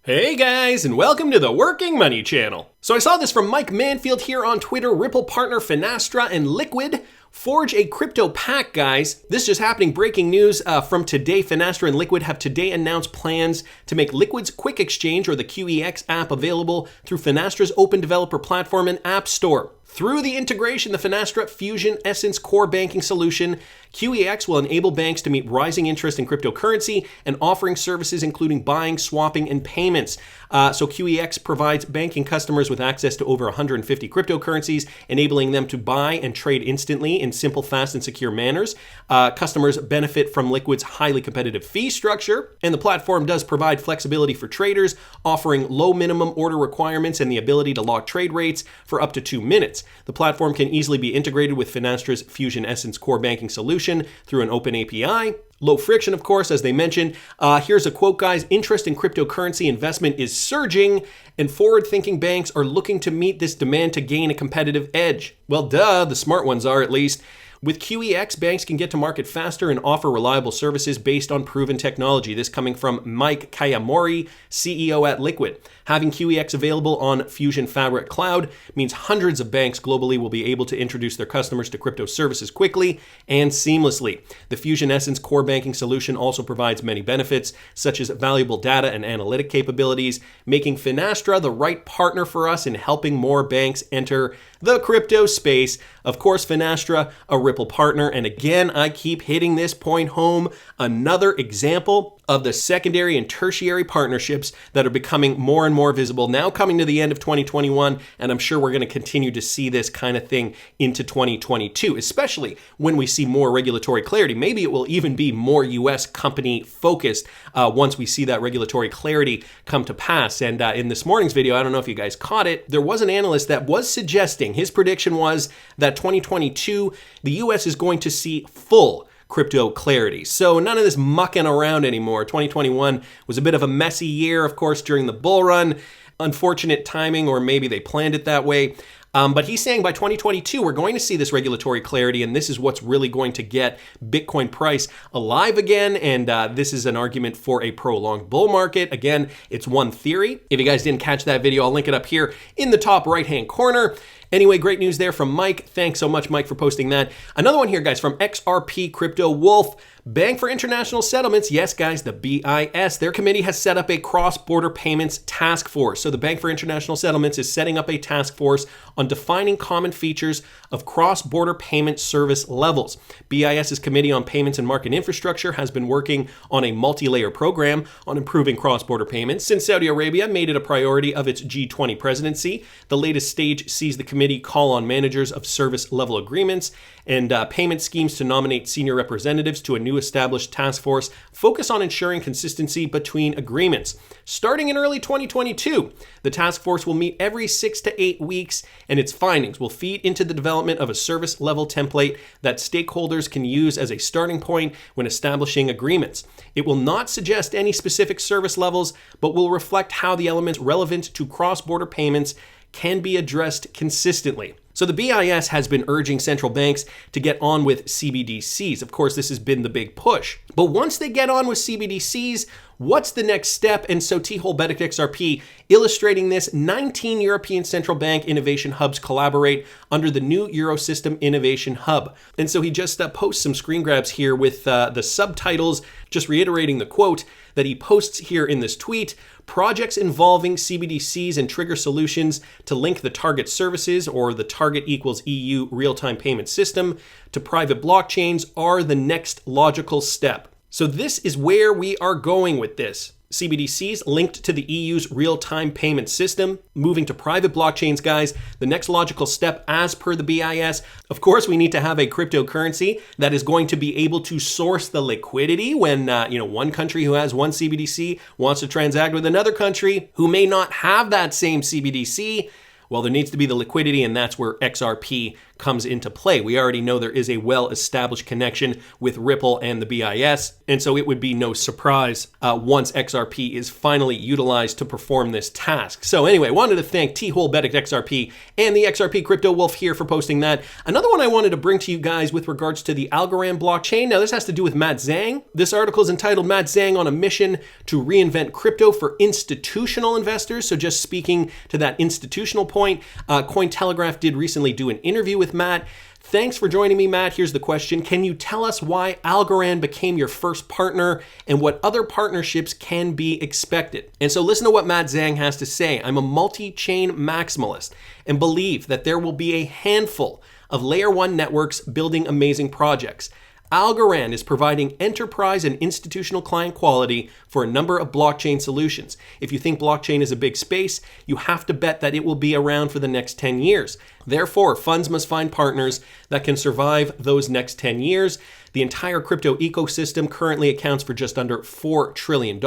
Hey guys, and welcome to the Working Money channel. So I saw this from Mike Manfield here on Twitter. Ripple partner Finastra and Liquid forge a crypto pact, guys. This just happening, breaking news from today. Finastra and Liquid have today announced plans to make Liquid's Quick Exchange, or the QEX app, available through Finastra's open developer platform and app store. Through the integration, the Finastra Fusion Essence core banking solution, QEX will enable banks to meet rising interest in cryptocurrency and offering services including buying, swapping, and payments. So QEX provides banking customers with access to over 150 cryptocurrencies, enabling them to buy and trade instantly in simple, fast, and secure manners. Customers benefit from Liquid's highly competitive fee structure, and the platform does provide flexibility for traders, offering low minimum order requirements and the ability to lock trade rates for up to 2 minutes. The platform can easily be integrated with Finastra's Fusion Essence core banking solution through an open API. Low friction, of course, as they mentioned. Here's a quote, guys. Interest in cryptocurrency investment is surging, and forward-thinking banks are looking to meet this demand to gain a competitive edge. Well, duh, the smart ones are, at least. With QEX, banks can get to market faster and offer reliable services based on proven technology. This coming from Mike Kayamori, CEO at Liquid. Having QEX available on Fusion Fabric Cloud means hundreds of banks globally will be able to introduce their customers to crypto services quickly and seamlessly. The Fusion Essence core banking solution also provides many benefits, such as valuable data and analytic capabilities, making Finastra the right partner for us in helping more banks enter the crypto space. Of course, Finastra, a Ripple partner, and again, I keep hitting this point home, another example of the secondary and tertiary partnerships that are becoming more and more visible, now coming to the end of 2021, and I'm sure we're going to continue to see this kind of thing into 2022, especially when we see more regulatory clarity. Maybe it will even be more US company focused once we see that regulatory clarity come to pass. And in this morning's video, I don't know if you guys caught it, there was an analyst that was suggesting, his prediction was that 2022, the US is going to see full crypto clarity. So none of this mucking around anymore. 2021 was a bit of a messy year, of course, during the bull run. Unfortunate timing, or maybe they planned it that way. But he's saying by 2022, we're going to see this regulatory clarity, and this is what's really going to get Bitcoin price alive again. And this is an argument for a prolonged bull market. Again, it's one theory. If you guys didn't catch that video, I'll link it up here in the top right-hand corner. Anyway, great news there from Mike. Thanks so much, Mike, for posting that. Another one here, guys, from XRP Crypto Wolf. Bank for International Settlements, yes, guys, the BIS, their committee has set up a cross-border payments task force. So the Bank for International Settlements is setting up a task force on defining common features of cross-border payment service levels. BIS's Committee on Payments and Market Infrastructure has been working on a multi-layer program on improving cross-border payments since Saudi Arabia made it a priority of its G20 presidency. The latest stage sees the committee call on managers of service level agreements and payment schemes to nominate senior representatives to a new established task force focus on ensuring consistency between agreements. Starting in early 2022, the task force will meet every 6 to 8 weeks, and its findings will feed into the development of a service level template that stakeholders can use as a starting point when establishing agreements. It will not suggest any specific service levels, but will reflect how the elements relevant to cross-border payments can be addressed consistently. So the BIS has been urging central banks to get on with CBDCs. Of course, this has been the big push. But once they get on with CBDCs, what's the next step? And so T-Hole Bet XRP illustrating this, 19 European central bank innovation hubs collaborate under the new Eurosystem Innovation Hub. And so he just posts some screen grabs here with the subtitles, just reiterating the quote that he posts here in this tweet. Projects involving CBDCs and trigger solutions to link the target services, or the target equals EU real-time payment system, to private blockchains are the next logical step. So this is where we are going with this. CBDCs linked to the EU's real-time payment system, moving to private blockchains, guys. The next logical step, as per the BIS, of course, we need to have a cryptocurrency that is going to be able to source the liquidity when one country who has one CBDC wants to transact with another country who may not have that same CBDC. Well, there needs to be the liquidity, and that's where XRP comes into play. We already know there is a well-established connection with Ripple and the BIS, and so it would be no surprise once XRP is finally utilized to perform this task. So anyway, wanted to thank T-Hole-Betic XRP and the XRP Crypto Wolf here for posting that. Another one I wanted to bring to you guys with regards to the Algorand blockchain. Now this has to do with Matt Zhang. This article is entitled Matt Zhang on a Mission to Reinvent Crypto for Institutional Investors. So just speaking to that institutional point, Cointelegraph did recently do an interview with Matt. Thanks for joining me, Matt. Here's the question. Can you tell us why Algorand became your first partner and what other partnerships can be expected? And so listen to what Matt Zhang has to say. I'm a multi-chain maximalist and believe that there will be a handful of layer 1 networks building amazing projects. Algorand is providing enterprise and institutional client quality for a number of blockchain solutions. If you think blockchain is a big space, you have to bet that it will be around for the next 10 years. Therefore, funds must find partners that can survive those next 10 years. The entire crypto ecosystem currently accounts for just under $4 trillion.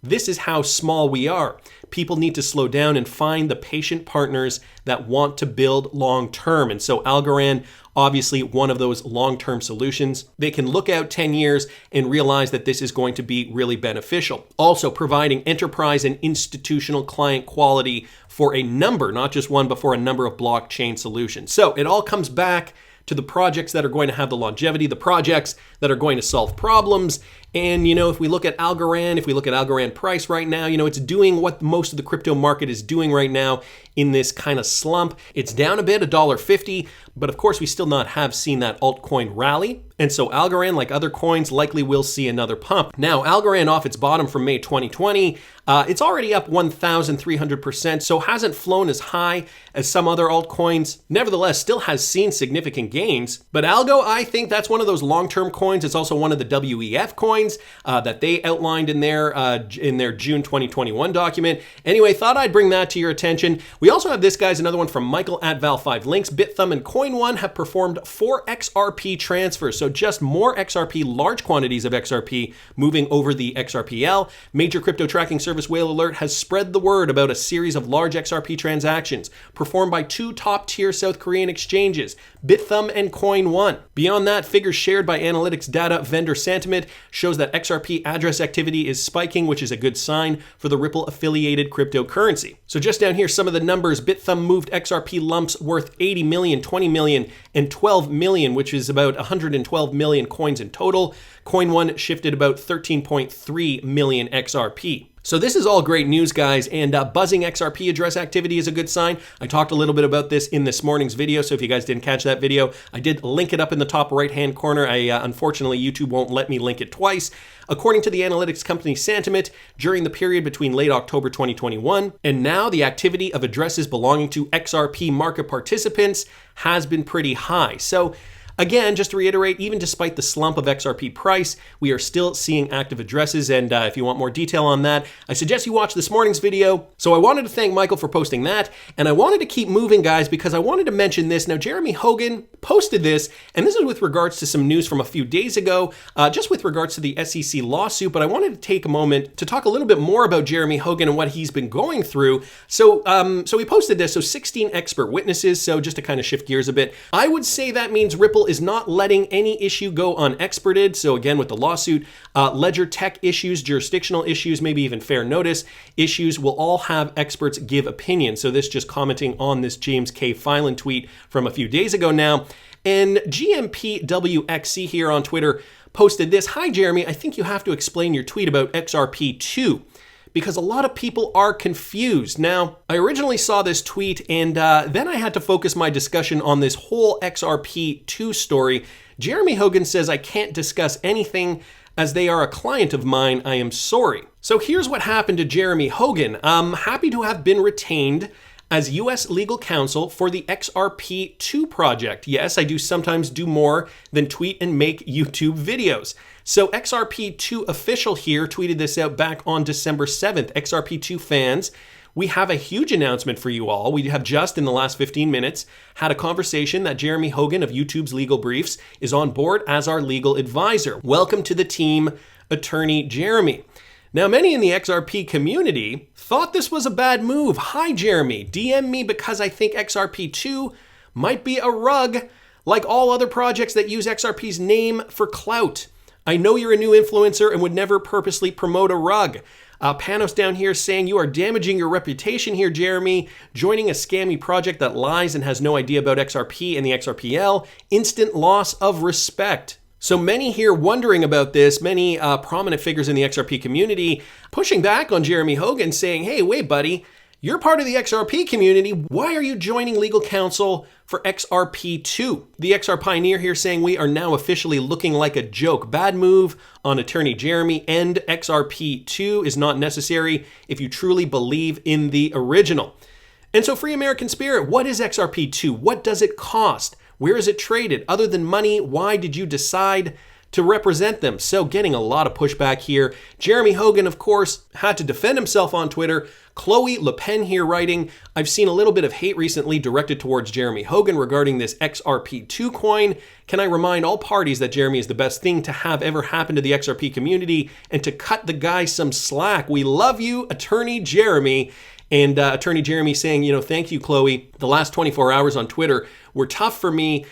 This is how small we are. People need to slow down and find the patient partners that want to build long-term. And so Algorand, obviously one of those long-term solutions. They can look out 10 years and realize that this is going to be really beneficial. Also providing enterprise and institutional client quality for a number, not just one, but for a number of blockchain solutions. So it all comes back to the projects that are going to have the longevity, the projects that are going to solve problems. And, if we look at Algorand, if we look at Algorand price right now, it's doing what most of the crypto market is doing right now in this kind of slump. It's down a bit, $1.50, but of course we still not have seen that altcoin rally. And so Algorand, like other coins, likely will see another pump. Now, Algorand off its bottom from May 2020, it's already up 1,300%, so hasn't flown as high as some other altcoins. Nevertheless, still has seen significant gains. But Algo, I think that's one of those long-term coins. It's also one of the WEF coins that they outlined in their June 2021 document. Anyway, thought I'd bring that to your attention. We also have this, guys, another one from Michael at Val5 Links. BitThumb and CoinOne have performed 4 XRP transfers, so just more XRP, large quantities of XRP moving over the XRPL. Major crypto tracking service Whale Alert has spread the word about a series of large XRP transactions performed by 2 top-tier South Korean exchanges, BitThumb and CoinOne. Beyond that, figures shared by analytics data vendor Sentiment shows that XRP address activity is spiking, which is a good sign for the Ripple-affiliated cryptocurrency. So just down here, some of the numbers. BitThumb moved XRP lumps worth 80 million, 20 million, and 12 million, which is about 112 million coins in total. CoinOne shifted about 13.3 million XRP. So this is all great news, guys, and buzzing XRP address activity is a good sign. I talked a little bit about this in this morning's video, so if you guys didn't catch that video, I did link it up in the top right-hand corner. Unfortunately, YouTube won't let me link it twice. According to the analytics company Sentiment, during the period between late October 2021 and now, the activity of addresses belonging to XRP market participants has been pretty high. So again, just to reiterate, even despite the slump of XRP price, we are still seeing active addresses, and if you want more detail on that, I suggest you watch this morning's video. So I wanted to thank Michael for posting that, and I wanted to keep moving, guys, because I wanted to mention this. Now, Jeremy Hogan posted this, and this is with regards to some news from a few days ago, just with regards to the SEC lawsuit, but I wanted to take a moment to talk a little bit more about Jeremy Hogan and what he's been going through. So he posted this, so 16 expert witnesses, so just to kind of shift gears a bit, I would say that means Ripple is not letting any issue go unexperted. So again, with the lawsuit, ledger tech issues, jurisdictional issues, maybe even fair notice issues will all have experts give opinions. So this just commenting on this James K. Filan tweet from a few days ago now. And GMPWXC here on Twitter posted this. Hi, Jeremy. I think you have to explain your tweet about XRP2. Because a lot of people are confused. Now, I originally saw this tweet and then I had to focus my discussion on this whole XRP2 story. Jeremy Hogan says I can't discuss anything as they are a client of mine. I am sorry. So here's what happened to Jeremy Hogan. I'm happy to have been retained as U.S. legal counsel for the XRP2 project. Yes, I do sometimes do more than tweet and make YouTube videos. So XRP2 official here tweeted this out back on December 7th. XRP2 fans, we have a huge announcement for you all. We have just in the last 15 minutes had a conversation that Jeremy Hogan of YouTube's Legal Briefs is on board as our legal advisor. Welcome to the team, Attorney Jeremy. Now, many in the XRP community thought this was a bad move. Hi, Jeremy. DM me because I think XRP2 might be a rug, like all other projects that use XRP's name for clout. I know you're a new influencer and would never purposely promote a rug. Panos down here saying you are damaging your reputation here, Jeremy. Joining a scammy project that lies and has no idea about XRP and the XRPL. Instant loss of respect. So many here wondering about this, many prominent figures in the XRP community pushing back on Jeremy Hogan saying, hey, wait, buddy, you're part of the XRP community. Why are you joining legal counsel for XRP2? The XR Pioneer here saying we are now officially looking like a joke. Bad move on attorney Jeremy, and XRP2 is not necessary if you truly believe in the original. And so Free American Spirit, what is XRP2? What does it cost? Where is it traded? Other than money, why did you decide to represent them? So getting a lot of pushback here. Jeremy Hogan, of course, had to defend himself on Twitter. Chloe Le Pen here writing, I've seen a little bit of hate recently directed towards Jeremy Hogan regarding this XRP2 coin. Can I remind all parties that Jeremy is the best thing to have ever happened to the XRP community and to cut the guy some slack? We love you, Attorney Jeremy. And Attorney Jeremy saying, thank you, Chloe. The last 24 hours on Twitter were tough for me.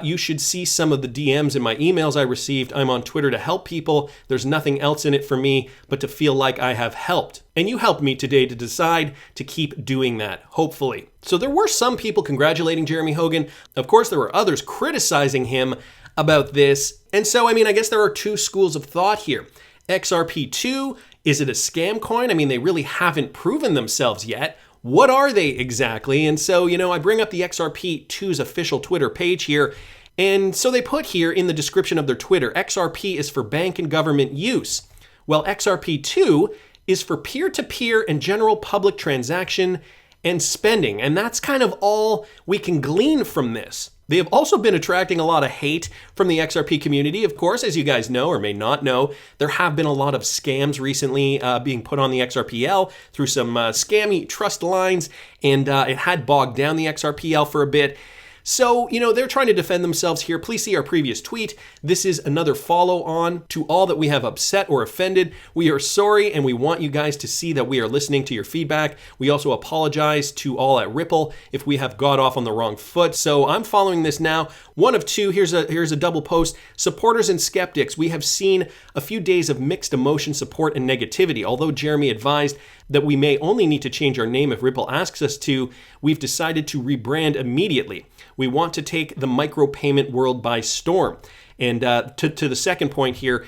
You should see some of the DMs in my emails I received. I'm on Twitter to help people. There's nothing else in it for me but to feel like I have helped. And you helped me today to decide to keep doing that, hopefully. So there were some people congratulating Jeremy Hogan. Of course, there were others criticizing him about this. And so, I guess there are two schools of thought here. XRP2, is it a scam coin? They really haven't proven themselves yet. What are they exactly? And so, I bring up the XRP2's official Twitter page here. And so they put here in the description of their Twitter, XRP is for bank and government use. Well, XRP2 is for peer-to-peer and general public transaction and spending. And that's kind of all we can glean from this. They have also been attracting a lot of hate from the XRP community. Of course, as you guys know or may not know, there have been a lot of scams recently being put on the XRPL through some scammy trust lines, and it had bogged down the XRPL for a bit. So, they're trying to defend themselves here. Please see our previous tweet. This is another follow on to all that we have upset or offended. We are sorry, and we want you guys to see that we are listening to your feedback. We also apologize to all at Ripple if we have got off on the wrong foot. So I'm following this now. One of two, here's a double post. Supporters and skeptics, we have seen a few days of mixed emotion, support, and negativity. Although Jeremy advised that we may only need to change our name if Ripple asks us to, we've decided to rebrand immediately. We want to take the micropayment world by storm. And to the second point here,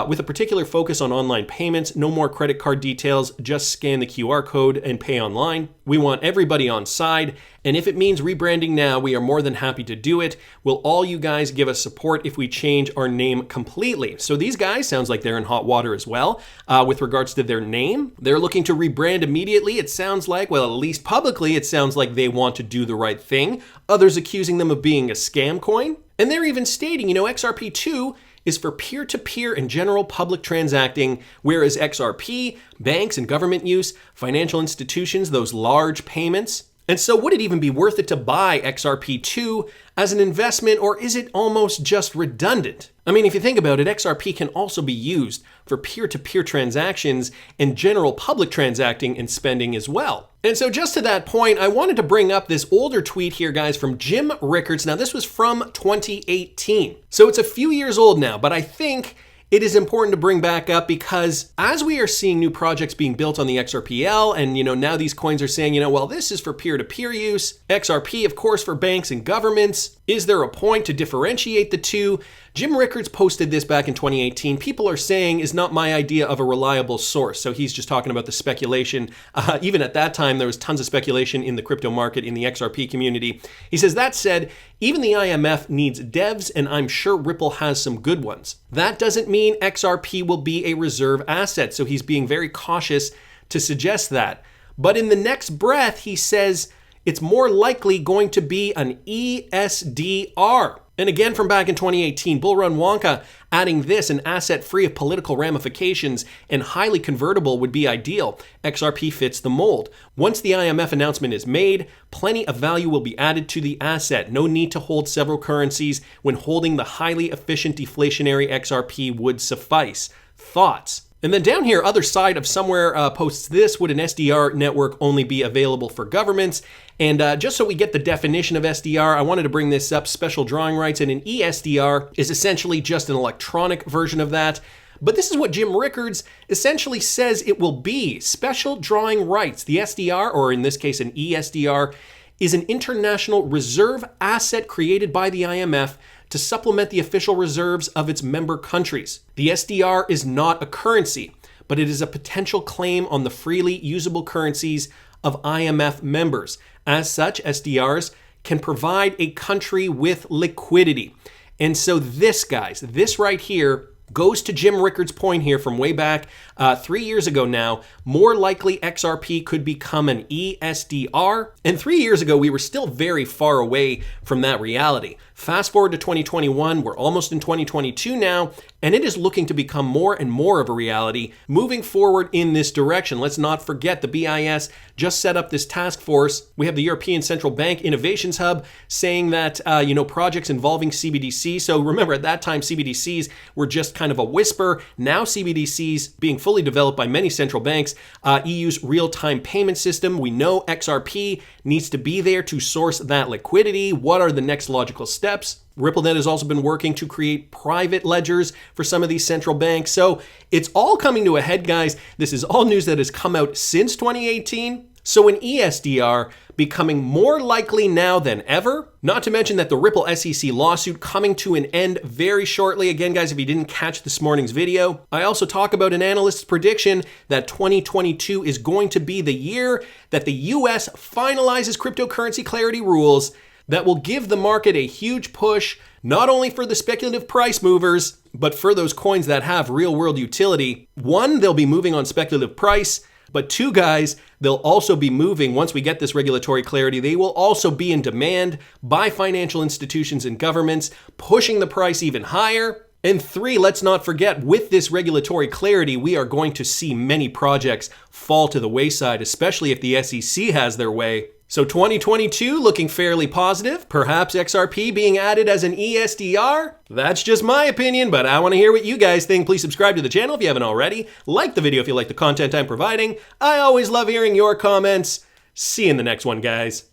with a particular focus on online payments, no more credit card details, just scan the QR code and pay online. We want everybody on side, and if it means rebranding now, we are more than happy to do it. Will all you guys give us support if we change our name completely? So these guys, sounds like they're in hot water as well. With regards to their name, they're looking to rebrand immediately. It sounds like, well, at least publicly, it sounds like they want to do the right thing. Others accusing them of being a scam coin. And they're even stating, XRP2 is for peer-to-peer and general public transacting, whereas XRP, banks and government use, financial institutions, those large payments. And so would it even be worth it to buy XRP2 as an investment, or is it almost just redundant? If you think about it, XRP can also be used for peer-to-peer transactions and general public transacting and spending as well. And so just to that point, I wanted to bring up this older tweet here, guys, from Jim Rickards. Now, this was from 2018. So it's a few years old now, but I think it is important to bring back up because as we are seeing new projects being built on the XRPL, and now these coins are saying, well, this is for peer-to-peer use, XRP, of course, for banks and governments. Is there a point to differentiate the two? Jim Rickards posted this back in 2018. People are saying is not my idea of a reliable source. So he's just talking about the speculation. Even at that time, there was tons of speculation in the crypto market, in the XRP community. He says, that said, even the IMF needs devs, and I'm sure Ripple has some good ones. That doesn't mean XRP will be a reserve asset. So he's being very cautious to suggest that. But in the next breath, he says it's more likely going to be an e-SDR. And again, from back in 2018, Bullrun Wonka adding this, an asset free of political ramifications and highly convertible would be ideal. XRP fits the mold. Once the IMF announcement is made, plenty of value will be added to the asset. No need to hold several currencies when holding the highly efficient deflationary XRP would suffice. Thoughts? And then down here, other side of somewhere posts this: would an SDR network only be available for governments? And just so we get the definition of SDR, I wanted to bring this up: special drawing rights. And an e-SDR is essentially just an electronic version of that. But this is what Jim Rickards essentially says it will be: special drawing rights. The SDR, or in this case an e-SDR, is an international reserve asset created by the IMF to supplement the official reserves of its member countries. The SDR is not a currency, but it is a potential claim on the freely usable currencies of IMF members. As such, SDRs can provide a country with liquidity. And so this, guys, this right here goes to Jim Rickards' point here from way back 3 years ago now. More likely XRP could become an e-SDR. And 3 years ago, we were still very far away from that reality. Fast forward to 2021, we're almost in 2022 now, and it is looking to become more and more of a reality moving forward in this direction. Let's not forget the BIS just set up this task force. We have the European Central Bank Innovations Hub saying that, projects involving CBDC. So remember, at that time, CBDCs were just kind of a whisper. Now CBDCs being fully developed by many central banks. EU's real-time payment system. We know XRP needs to be there to source that liquidity. What are the next logical steps? RippleNet has also been working to create private ledgers for some of these central banks. So it's all coming to a head, guys. This is all news that has come out since 2018. So an e-SDR becoming more likely now than ever. Not to mention that the Ripple SEC lawsuit coming to an end very shortly. Again, guys, if you didn't catch this morning's video, I also talk about an analyst's prediction that 2022 is going to be the year that the US finalizes cryptocurrency clarity rules that will give the market a huge push, not only for the speculative price movers, but for those coins that have real world utility. One, they'll be moving on speculative price, but two, guys, they'll also be moving, once we get this regulatory clarity, they will also be in demand by financial institutions and governments, pushing the price even higher. And three, let's not forget, with this regulatory clarity, we are going to see many projects fall to the wayside, especially if the SEC has their way. So 2022 looking fairly positive, perhaps XRP being added as an e-SDR. That's just my opinion, but I want to hear what you guys think. Please subscribe to the channel if you haven't already. Like the video if you like the content I'm providing. I always love hearing your comments. See you in the next one, guys.